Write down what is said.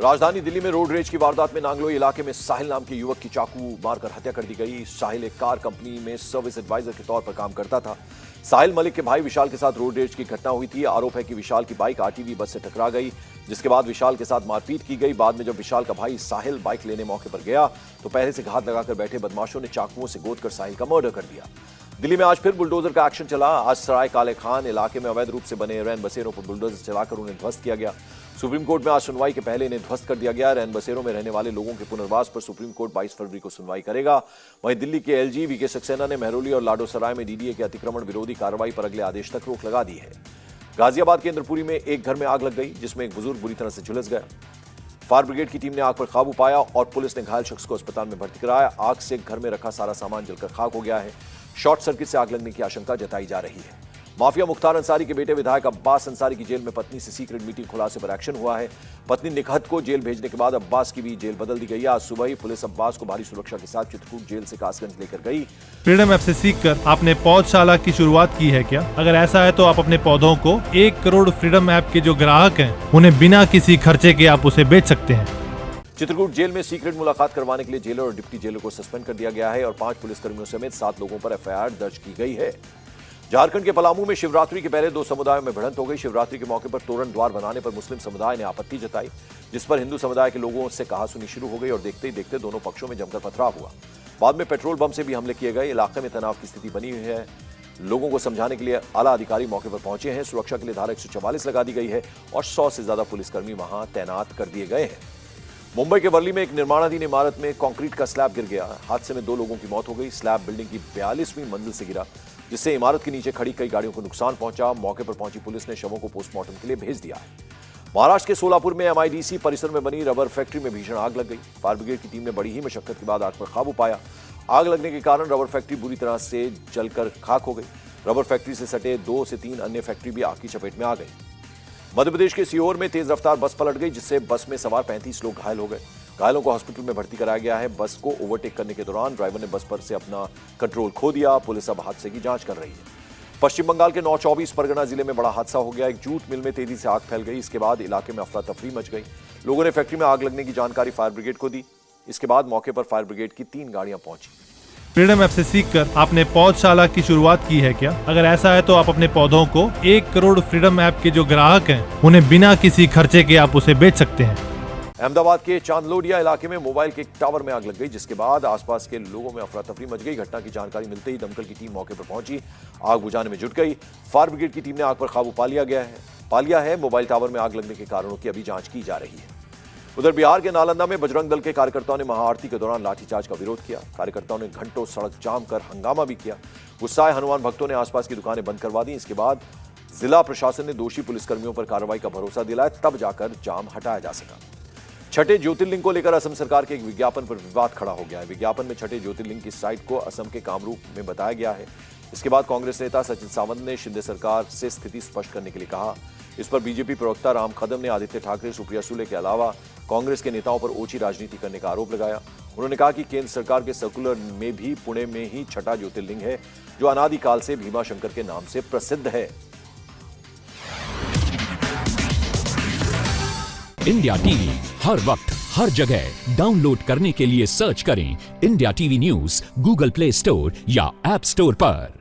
राजधानी दिल्ली में road rage की वारदात में नांगलोई इलाके में साहिल नाम के युवक की चाकू मारकर हत्या कर दी गई। साहिल एक कार कंपनी में सर्विस एडवाइजर के तौर पर काम करता था। साहिल मलिक के भाई विशाल के साथ रोड रेज की घटना हुई थी। आरोप है कि विशाल की बाइक आरटीवी बस से टकरा गई, जिसके बाद विशाल के साथ मारपीट की गई। बाद में जब विशाल का भाई साहिल बाइक लेने मौके पर गया तो पहले से घात लगाकर बैठे बदमाशों ने चाकुओं से गोदकर साहिल का मर्डर कर दिया। दिल्ली में आज फिर बुलडोजर का एक्शन चला। आज सराय काले खान इलाके में अवैध रूप से बने रैन बसेरों पर बुलडोजर चलाकर उन्हें ध्वस्त किया गया। सुप्रीम कोर्ट में आज सुनवाई के पहले इन्हें ध्वस्त कर दिया गया। रैन बसेरों में रहने वाले लोगों के पुनर्वास पर सुप्रीम कोर्ट 22 फरवरी को सुनवाई करेगा। वहीं दिल्ली के एलजी वीके सक्सेना ने मेहरौली और लाडोसराय में डीडीए के अतिक्रमण विरोधी कार्रवाई पर अगले आदेश तक रोक लगा दी है। गाजियाबाद के इंद्रपुरी में एक घर में आग लग गई, जिसमें एक बुजुर्ग बुरी तरह से झुलस गया। फायर ब्रिगेड की टीम ने आग पर काबू पाया और पुलिस ने घायल शख्स को अस्पताल में भर्ती कराया। आग से घर में रखा सारा सामान जलकर खाक हो गया है। शॉर्ट सर्किट से आग लगने की आशंका जताई जा रही है। माफिया मुख्तार अंसारी के बेटे विधायक अब्बास अंसारी की जेल में पत्नी से सीक्रेट मीटिंग खुलासे पर एक्शन हुआ है। पत्नी निकहत को जेल भेजने के बाद अब्बास की भी जेल बदल दी गई है। आज सुबह ही पुलिस अब्बास को भारी सुरक्षा के साथ चित्रकूट जेल से कासगंज लेकर गई। फ्रीडम ऐप से सीखकर आपने पौधशाला की शुरुआत की है क्या? अगर ऐसा है तो आप अपने पौधों को 1 करोड़ फ्रीडम ऐप के जो ग्राहक हैं उन्हें बिना किसी खर्चे के आप उसे बेच सकते हैं। चित्रकूट जेल में सीक्रेट मुलाकात करवाने के लिए जेलर और डिप्टी जेलर को सस्पेंड कर दिया गया है और 5 पुलिसकर्मियों समेत 7 लोगों पर एफआईआर दर्ज की गई है। झारखंड के पलामू में शिवरात्रि के पहले 2 समुदायों में भिड़ंत हो गई। शिवरात्रि के मौके पर तोरण द्वार बनाने पर मुस्लिम समुदाय ने आपत्ति जताई, जिस पर हिंदू समुदाय के लोगों से कहासुनी शुरू हो गई और देखते ही देखते दोनों पक्षों में जमकर पथराव हुआ। बाद में पेट्रोल बम से भी हमले किए गए। इलाके में तनाव की स्थिति बनी हुई है। लोगों को समझाने के लिए आला अधिकारी मौके पर पहुंचे हैं। सुरक्षा के लिए धारा 144 लगा दी गई है और 100 से ज्यादा पुलिसकर्मी वहां तैनात कर दिए गए हैं। मुंबई के वर्ली में एक निर्माणाधीन इमारत में कंक्रीट का स्लैब गिर गया। हादसे में 2 लोगों की मौत हो गई। स्लैब बिल्डिंग की 42वीं मंजिल से गिरा, जिससे इमारत के नीचे खड़ी कई गाड़ियों को नुकसान पहुंचा। मौके पर पहुंची पुलिस ने शवों को पोस्टमार्टम के लिए भेज दिया है। महाराष्ट्र के सोलापुर में एमआईडीसी परिसर में बनी रबर फैक्ट्री में भीषण आग लग गई। फायर ब्रिगेड की टीम ने बड़ी ही मशक्कत के बाद आग पर काबू पाया। आग लगने के कारण रबर फैक्ट्री बुरी तरह से जलकर खाक हो गई। रबर फैक्ट्री से सटे 2 से 3 अन्य फैक्ट्री भी आग की चपेट में आ गई। मध्य प्रदेश के सीहोर में तेज रफ्तार बस पलट गई, जिससे बस में सवार 35 लोग घायल हो गए। घायलों को हॉस्पिटल में भर्ती कराया गया है। बस को ओवरटेक करने के दौरान ड्राइवर ने बस पर से अपना कंट्रोल खो दिया। पुलिस अब हादसे की जांच कर रही है। पश्चिम बंगाल के 924 परगना जिले में बड़ा हादसा हो गया। एक जूट मिल में तेजी से आग फैल गई। इसके बाद इलाके में अफरा तफरी मच गई। लोगों ने फैक्ट्री में आग लगने की जानकारी फायर ब्रिगेड को दी। इसके बाद मौके पर फायर ब्रिगेड की 3 गाड़ियां पहुंची। फ्रीडम ऐप से सीखकर आपने पौधशाला की शुरुआत की है क्या? अगर ऐसा है तो आप अपने पौधों को 1 करोड़ फ्रीडम ऐप के जो ग्राहक हैं उन्हें बिना किसी खर्चे के आप उसे बेच सकते हैं। अहमदाबाद के चांदलोडिया इलाके में मोबाइल के एक टावर में आग लग गई, जिसके बाद आसपास के लोगों में अफरा तफरी मच गई। घटना की जानकारी मिलते ही दमकल की टीम मौके पर पहुंची, आग बुझाने में जुट गई। फायर ब्रिगेड की टीम ने आग पर काबू पा लिया है। मोबाइल टावर में आग लगने के कारणों की अभी जांच की जा रही है। उधर बिहार के नालंदा में बजरंग दल के कार्यकर्ताओं ने महाआरती के दौरान लाठीचार्ज का विरोध किया। कार्यकर्ताओं ने घंटों सड़क जाम कर हंगामा भी किया। गुस्साए हनुमान भक्तों ने आसपास की दुकानें बंद करवा दी। इसके बाद जिला प्रशासन ने दोषी पुलिसकर्मियों पर कार्रवाई का भरोसा दिलाया, तब जाकर जाम हटाया जा सका। छठे ज्योतिर्लिंग को लेकर असम सरकार के एक विज्ञापन पर विवाद खड़ा हो गया है। विज्ञापन में छठे ज्योतिर्लिंग की साइट को असम के कामरूप में बताया गया है। इसके बाद कांग्रेस नेता सचिन सावंत ने शिंदे सरकार से स्थिति स्पष्ट करने के लिए कहा। इस पर बीजेपी प्रवक्ता राम कदम ने आदित्य ठाकरे, सुप्रिया सुले के अलावा कांग्रेस के नेताओं पर ओछी राजनीति करने का आरोप लगाया। उन्होंने कहा कि केंद्र सरकार के सर्कुलर में भी पुणे में ही छठा ज्योतिर्लिंग है, जो अनादिकाल से भीमा शंकर के नाम से प्रसिद्ध है। इंडिया टीवी हर वक्त हर जगह डाउनलोड करने के लिए सर्च करें India TV news Google play store या ऐप स्टोर पर।